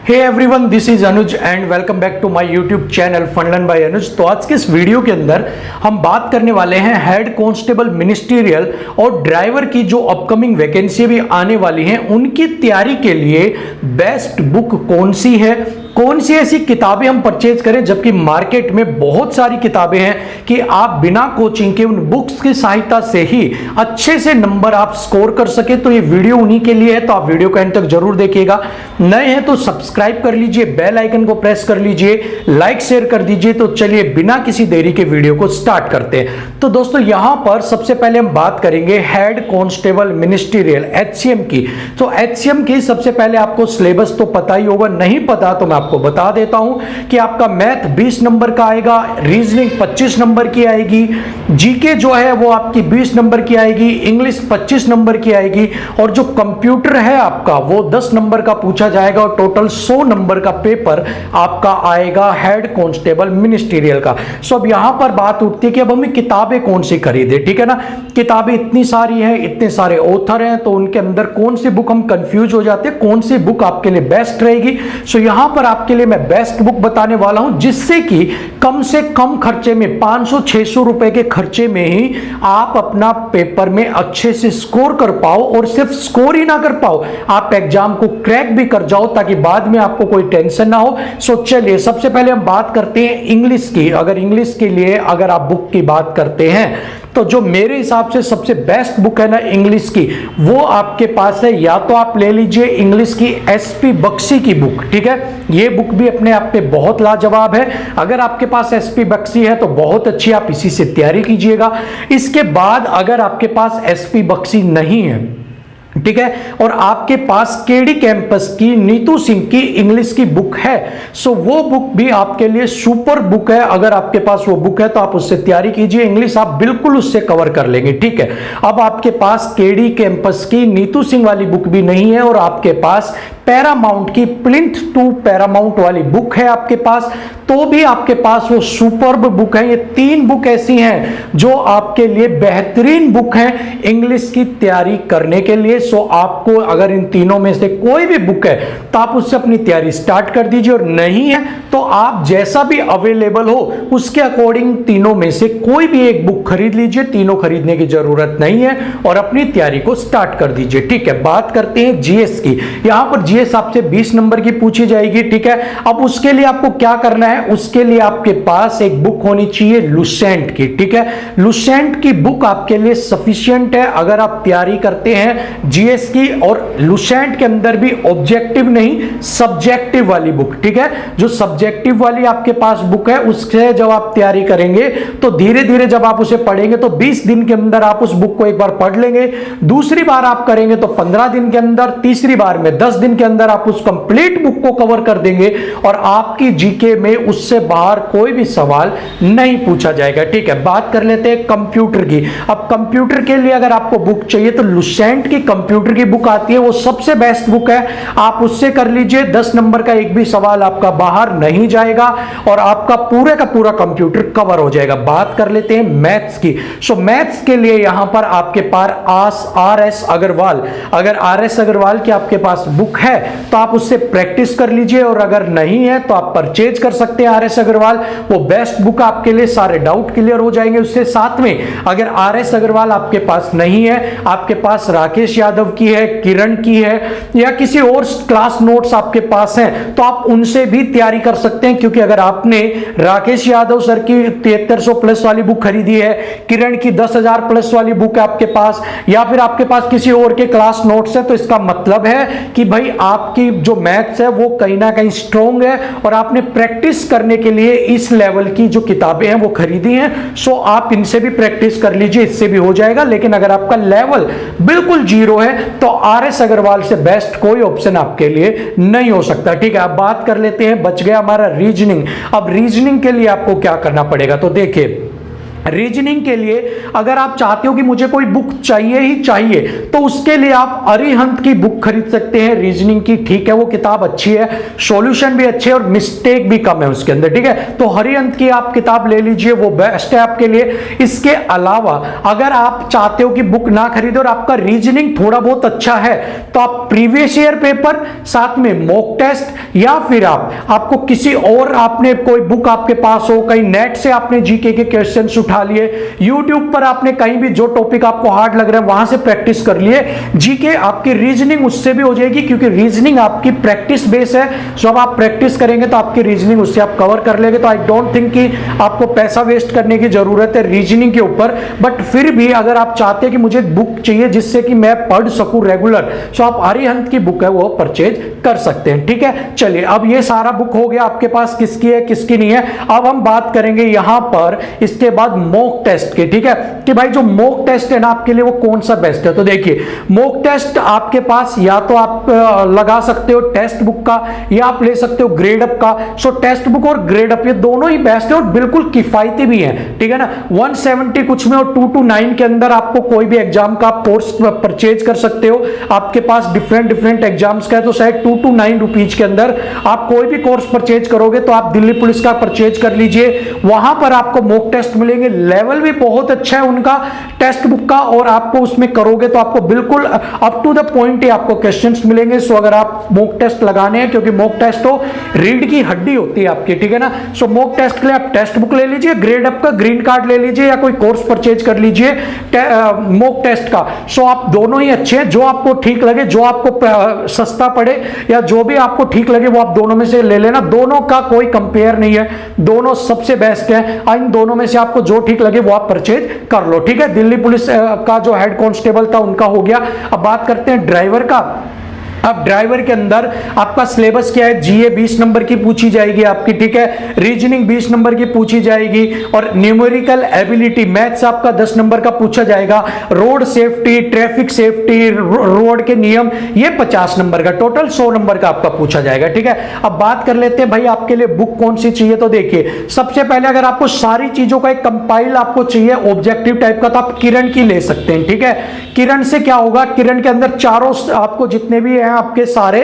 Hey everyone, this is Anuj and welcome back to my YouTube channel fun learn by Anuj. तो आज के इस video के अंदर हम बात करने वाले हैं हेड कांस्टेबल मिनिस्ट्रियल और ड्राइवर की जो अपकमिंग वैकेंसी भी आने वाली हैं उनकी तैयारी के लिए बेस्ट बुक कौन सी है, कौन सी ऐसी किताबें हम परचेज करें, जबकि मार्केट में बहुत सारी किताबें हैं कि आप बिना कोचिंग के उन बुक्स की सहायता से ही अच्छे से नंबर आप स्कोर कर सके। तो ये वीडियो उन्हीं के लिए है, तो आप वीडियो को एंड तक जरूर देखिएगा। नए हैं तो सब्सक्राइब कर लीजिए, बेल आइकन को प्रेस कर लीजिए, लाइक शेयर कर दीजिए। तो चलिए बिना किसी देरी के वीडियो को स्टार्ट करते हैं। तो दोस्तों यहां पर सबसे पहले हम बात करेंगे हेड कांस्टेबल मिनिस्ट्रियल HCM की। तो HCM की सबसे पहले आपको सिलेबस तो पता ही होगा, नहीं पता तो मैं आपको बता देता हूं कि आपका मैथ 20 नंबर का आएगा, रीजनिंग 25 नंबर की आएगी, जीके जो है वो आपकी 20 नंबर की आएगी, इंग्लिश 25 नंबर की आएगी और जो कंप्यूटर है आपका वो 10 नंबर का पूछा जाएगा और टोटल 100 नंबर का पेपर आपका आएगा हेड कांस्टेबल मिनिस्ट्रियल का। सो अब यहां पर बात उठती है कि अब हमें किताबें कौन सी खरीदे, ठीक है ना। किताबें इतनी सारी हैं, इतने सारे ऑथर हैं, तो उनके अंदर कौन सी बुक हम कंफ्यूज हो जाते हैं, कौन सी बुक आपके लिए बेस्ट रहेगी। सो यहां पर आपके लिए मैं बेस्ट बुक बताने वाला हूं जिससे कि कम से कम खर्चे में 500-600 रुपए के खर्चे में ही आप अपना पेपर में अच्छे से स्कोर कर पाओ और सिर्फ स्कोर ही ना कर पाओ, आप एग्जाम को क्रैक भी कर जाओ ताकि बाद में आपको कोई टेंशन ना हो। सो चलिए सबसे पहले हम बात करते हैं इंग्लिश की। अगर इंग्लिश के लिए अगर आप बुक की बात करते हैं तो जो मेरे हिसाब से सबसे बेस्ट बुक है ना इंग्लिश की, वो आपके पास है। या तो आप ले लीजिए इंग्लिश की SP बख्शी की बुक, ठीक है। ये बुक भी अपने आप पे बहुत लाजवाब है। अगर आपके पास SP बख्शी है तो बहुत अच्छी, आप इसी से तैयारी कीजिएगा। इसके बाद अगर आपके पास SP बख्शी नहीं है, ठीक है, और आपके पास केडी कैंपस की नीतू सिंह की इंग्लिश की बुक है, सो वो बुक भी आपके लिए सुपर बुक है। अगर आपके पास वो बुक है तो आप उससे तैयारी कीजिए, इंग्लिश आप बिल्कुल उससे कवर कर लेंगे, ठीक है। अब आपके पास केडी कैंपस की नीतू सिंह वाली बुक भी नहीं है और आपके पास पैरामाउंट की प्लिंथ टू पैरामाउंट वाली बुक है आपके पास, तो भी आपके पास वो सुपर्ब बुक है। ये 3 बुक ऐसी हैं जो आपके लिए बेहतरीन बुक है इंग्लिश की तैयारी करने के लिए। सो आपको अगर इन तीनों में से कोई भी बुक है तो आप उससे अपनी तैयारी स्टार्ट कर दीजिए, और नहीं है तो आप जैसा भी अवेलेबल हो उसके अकॉर्डिंग तीनों में से कोई भी एक बुक खरीद लीजिए। तीनों खरीदने की जरूरत नहीं है और अपनी तैयारी को स्टार्ट कर दीजिए, ठीक है। बात करते हैं GS की। यहां पर GS आपसे 20 नंबर की पूछी जाएगी, ठीक है। अब उसके लिए आपको क्या करना है, उसके लिए आपके पास एक बुक होनी चाहिए लुसेंट की, ठीक है। लुसेंट की बुक आपके लिए सफिशिएंट है अगर आप तैयारी करते हैं GS की। और लुसेंट के अंदर भी ऑब्जेक्टिव नहीं, सब्जेक्टिव वाली बुक, ठीक है। जो सब्जेक्टिव वाली आपके पास बुक है उससे जब आप तैयारी करेंगे तो धीरे धीरे जब आप उसे पढ़ेंगे तो 20 दिन के अंदर आप उस बुक को एक बार पढ़ लेंगे, दूसरी बार आप करेंगे तो 15 दिन के अंदर, तीसरी बार में 10 दिन के अंदर आप उस कंप्लीट बुक को कवर कर देंगे और आपकी जीके में उससे बाहर कोई भी सवाल नहीं पूछा जाएगा, ठीक है। बात कर लेते हैं कंप्यूटर की। अब कंप्यूटर के लिए अगर आपको बुक चाहिए तो लुसेंट की कंप्यूटर की बुक आती है, वो सबसे बेस्ट बुक है, आप उससे कर लीजिए। 10 नंबर का एक भी सवाल आपका बाहर नहीं जाएगा और आपका पूरे का पूरा कंप्यूटर कवर हो जाएगा। बात कर लेते हैं मैथ्स की। सो मैथ्स के लिए यहां पर आपके पास RS अग्रवाल, अगर RS अग्रवाल की आपके पास बुक है तो आप उससे प्रैक्टिस कर लीजिए, और अगर नहीं है तो आप परचेज कर सकते हैं RS अग्रवाल। वो बेस्ट बुक आपके लिए, सारे डाउट क्लियर हो जाएंगे उससे। साथ में अगर RS अग्रवाल आपके पास नहीं है, आपके पास राकेश यादव की है, किरण की है, या किसी और क्लास नोट्स आपके पास हैं तो आप उनसे भी तैयारी कर सकते हैं। क्योंकि अगर आपने राकेश यादव सर की 7300 प्लस वाली बुक खरीदी है, किरण की 10,000 प्लस वाली बुक है आपके पास, या फिर आपके पास किसी और के क्लास नोट्स है, तो इसका मतलब है कि भाई आपकी जो मैथ्स है वो कहीं ना कहीं स्ट्रॉन्ग है और आपने प्रैक्टिस करने के लिए इस लेवल की जो किताबें हैं वो खरीदी हैं। सो आप इनसे भी प्रैक्टिस कर लीजिए, इससे भी हो जाएगा। लेकिन अगर आपका लेवल बिल्कुल जीरो है तो RS अग्रवाल से बेस्ट कोई ऑप्शन आपके लिए नहीं हो सकता, ठीक है। अब बात कर लेते हैं, बच गया हमारा रीजनिंग। अब रीजनिंग के लिए आपको क्या करना पड़ेगा, तो देखिए रीजनिंग के लिए अगर आप चाहते हो कि मुझे कोई बुक चाहिए ही चाहिए, तो उसके लिए आप अरिहंत की बुक खरीद सकते हैं रीजनिंग की। ठीक है, वो किताब अच्छी है, सॉल्यूशन भी अच्छे और मिस्टेक भी कम है उसके अंदर। ठीक है, तो अरिहंत की आप किताब ले लीजिए, वो बेस्ट है आपके लिए। इसके अलावा अगर आप चाहते हो कि बुक ना खरीदो और आपका रीजनिंग थोड़ा बहुत अच्छा है, तो आप प्रीवियस ईयर पेपर, साथ में मॉक टेस्ट, या फिर आपको किसी और, आपने कोई बुक आपके पास हो, कहीं नेट से आपने जीके के क्वेश्चंस उठा लिए, YouTube पर आपने कहीं भी जो टॉपिक आपको हार्ड लग रहा है वहां से प्रैक्टिस कर लिए, जीके आपकी रीजनिंग उससे भी हो जाएगी, क्योंकि रीजनिंग आपकी प्रैक्टिस बेस है। सो अब आप प्रैक्टिस करेंगे तो आपकी रीजनिंग उससे आप कवर कर लेंगे। तो आई डोंट थिंक कि आपको पैसा वेस्ट करने की जरूरत है रीजनिंग के ऊपर। बट फिर भी अगर आप चाहते हैं कि मुझे बुक चाहिए जिससे कि मैं पढ़ सकूं रेगुलर, सो आप अरिहंत की बुक है वो परचेज कर सकते हैं। ठीक है, चलिए अब ये सारा बुक हो गया आपके पास किसकी है किसकी नहीं है। अब हम बात करेंगे यहां पर इसके बाद मॉक टेस्ट के। ठीक है, कि भाई जो मॉक टेस्ट है ना आपके लिए वो कौन सा बेस्ट है। तो देखिए, मॉक टेस्ट आपके पास या तो आप लगा सकते हो टेक्स्ट बुक का, या आप ले सकते हो ग्रेड अप का। सो टेक्स्ट बुक और ग्रेड अप ये दोनों ही बेस्ट है और बिल्कुल किफायती भी है। ठीक है ना, 170 कुछ में और 2 to 9 के अंदर आपको कोई भी एग्जाम का कोर्स परचेज कर सकते हो। आपके पास डिफरेंट एग्जाम्स का है, तो शायद 2 to 9 रुपीज के अंदर आप कोई भी कोर्स परचेज करोगे तो आप दिल्ली पुलिस का परचेज कर लीजिए। वहां पर आपको मॉक टेस्ट मिलेंगे, लेवल भी बहुत अच्छा है उनका टेक्स्ट बुक का, और आपको उसमें करोगे तो आपको बिल्कुल अप टू द पॉइंट ही आपको क्वेश्चंस मिलेंगे। सो अगर आप मॉक टेस्ट लगाने हैं, क्योंकि मॉक टेस्ट तो रीड की हड्डी होती है आपकी, ठीक है ना। सो मॉक टेस्ट के लिए आप टेक्स्ट बुक ले लीजिए, ग्रेड अप का ग्रीन कार्ड ले लीजिए, या कोई कोर्स परचेज कर लीजिए मॉक टेस्ट का। सो आप दोनों ही अच्छे हैं, जो आपको ठीक लगे, जो आपको सस्ता पड़े या जो भी आपको ठीक लगे वो आप दोनों में से ले लेना। दोनों का कोई कंपेयर नहीं है, दोनों सबसे बेस्ट है। इन दोनों में से आपको जो ठीक लगे वो आप परचेज कर लो। ठीक है, दिल्ली पुलिस का जो हेड कांस्टेबल था उनका हो गया। अब बात करते हैं ड्राइवर का। अब ड्राइवर के अंदर आपका सिलेबस क्या है, जीए 20 नंबर की पूछी जाएगी आपकी। ठीक है, रीजनिंग 20 नंबर की पूछी जाएगी, और न्यूमेरिकल एबिलिटी मैथ्स आपका 10 नंबर का पूछा जाएगा। Road safety, traffic safety, road के नियम, ये 50 नंबर का, टोटल 100 नंबर का आपका पूछा जाएगा। ठीक है, अब बात कर लेते हैं भाई आपके लिए बुक कौन सी चाहिए। तो देखिए, सबसे पहले अगर आपको सारी चीजों का एक कंपाइल आपको चाहिए ऑब्जेक्टिव टाइप का, तो आप किरण की ले सकते हैं। ठीक है, किरण से क्या होगा, किरण के अंदर चारों आपको जितने भी हैं आपके सारे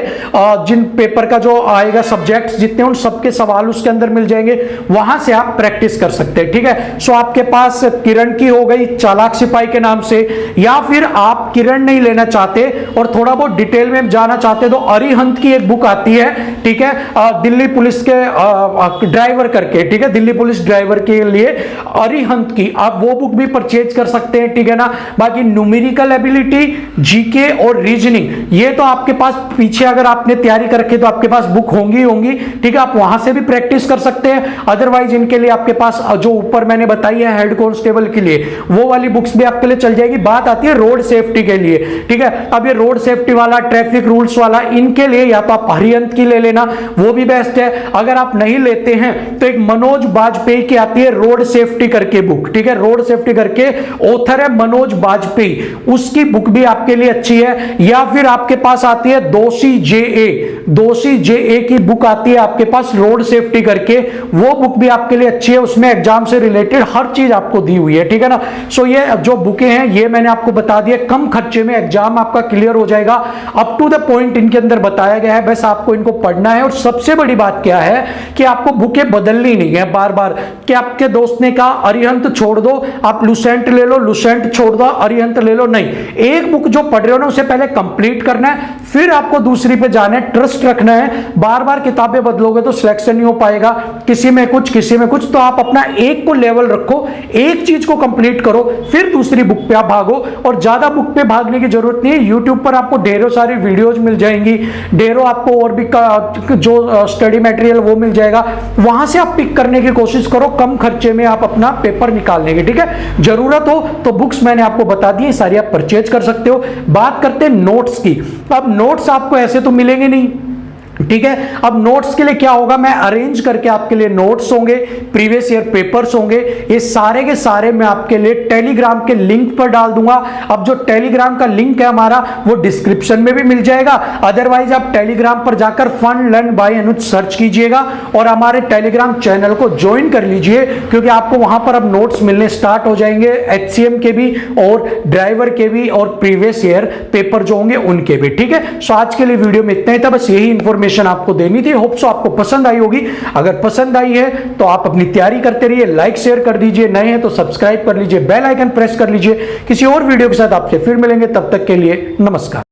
जिन पेपर का जो आएगा सब्जेक्ट्स जितने, उन सबके सवाल उसके अंदर मिल जाएंगे, वहां से आप प्रैक्टिस कर सकते हैं। ठीक है, सो आपके पास किरण की हो गई चालाक सिपाही के नाम से, या फिर आप किरण नहीं लेना चाहते और थोड़ा बहुत डिटेल में जाना चाहते तो अरिहंत की एक बुक आती है। ठीक है, दिल्ली पुलिस के ड्राइवर करके, ठीक है, दिल्ली पुलिस ड्राइवर के लिए अरिहंत की आप वो बुक भी परचेज कर सकते हैं। ठीक है ना, बाकी न्यूमेरिकल एबिलिटी, जीके और रीजनिंग, ये तो आपके पास पीछे अगर आपने तैयारी कर रखी तो आपके पास बुक होंगी। ठीक है, आप वहां से भी प्रैक्टिस कर सकते हैं। अदरवाइज इनके लिए आपके पास जो ऊपर मैंने बताई है हेड कांस्टेबल के लिए, वो वाली बुक्स भी आपके लिए चल जाएगी। बात आती है रोड सेफ्टी के लिए। ठीक है, अब ये रोड सेफ्टी वाला, ट्रैफिक रूल्स वाला, इनके लिए या तो आप अरिहंत की ले लेना, वो भी बेस्ट है। अगर आप नहीं लेते हैं तो एक मनोज बाजपेयी की आती है रोड सेफ्टी करके बुक। ठीक है, रोड सेफ्टी करके ऑथर है मनोज बाजपेयी, उसकी बुक भी आपके लिए अच्छी है। या फिर आपके पास आती है दोषी जेए की बुक आती है आपके पास रोड सेफ्टी करके, वो बुक भी आपके लिए अच्छी है। उसमें एग्जाम से रिलेटेड हर चीज आपको दी हुई है। ठीक है ना, सो ये जो बुकें हैं ये मैंने आपको बता दिया, कम खर्चे में एग्जाम आपका क्लियर हो जाएगा। अप टू द पॉइंट इनके अंदर बताया गया है, बस आपको इनको पढ़ना है। और सबसे बड़ी बात क्या है कि आपको बुकें बदलनी नहीं है बार बार, कि आपके दोस्त ने कहा अरिहंत छोड़ दो, आप लुसेंट ले लो, लुसेंट छोड़ दो, अरिहंत ले लो, नहीं। एक बुक जो पढ़ रहे हो ना उसे पहले कंप्लीट करना है, फिर आपको दूसरी पे जाना है, ट्रस्ट रखना है। बार बार किताबें बदलोगे तो सिलेक्शन नहीं हो पाएगा, किसी में कुछ किसी में कुछ। तो आप अपना एक को लेवल रखो, एक चीज को कंप्लीट करो, फिर दूसरी बुक पे आप भागो। और ज्यादा बुक पे भागने की जरूरत नहीं है, यूट्यूब पर आपको ढेरों सारी वीडियोज मिल जाएंगी, ढेरों आपको और भी जो स्टडी मटेरियल वो मिल जाएगा, वहां से आप पिक करने की कोशिश करो, कम खर्चे में आप अपना पेपर निकालने की। ठीक है, जरूरत हो तो बुक्स मैंने आपको बता दी, सारी आप परचेज कर सकते हो। बात करते हैं नोट्स की। अब नोट्स आपको ऐसे तो मिलेंगे नहीं, ठीक है। अब नोट्स के लिए क्या होगा, मैं अरेंज करके आपके लिए नोट्स होंगे, प्रीवियस ईयर पेपर्स होंगे, ये सारे के सारे मैं आपके लिए टेलीग्राम के लिंक पर डाल दूंगा। अब जो टेलीग्राम का लिंक है हमारा वो डिस्क्रिप्शन में भी मिल जाएगा, अदरवाइज आप टेलीग्राम पर जाकर fun learn by Anuj search कीजिएगा और हमारे टेलीग्राम चैनल को ज्वाइन कर लीजिए, क्योंकि आपको वहां पर अब नोट्स मिलने स्टार्ट हो जाएंगे, एचसीएम के भी और ड्राइवर के भी और प्रीवियस ईयर पेपर जो होंगे उनके भी। ठीक है, सो आज के लिए वीडियो में इतना ही था, बस यही इंफॉर्मेशन आपको देनी थी। होप सो आपको पसंद आई होगी। अगर पसंद आई है तो आप अपनी तैयारी करते रहिए, लाइक शेयर कर दीजिए, नए हैं तो सब्सक्राइब कर लीजिए, बेल आइकन प्रेस कर लीजिए। किसी और वीडियो के साथ आपसे फिर मिलेंगे, तब तक के लिए नमस्कार।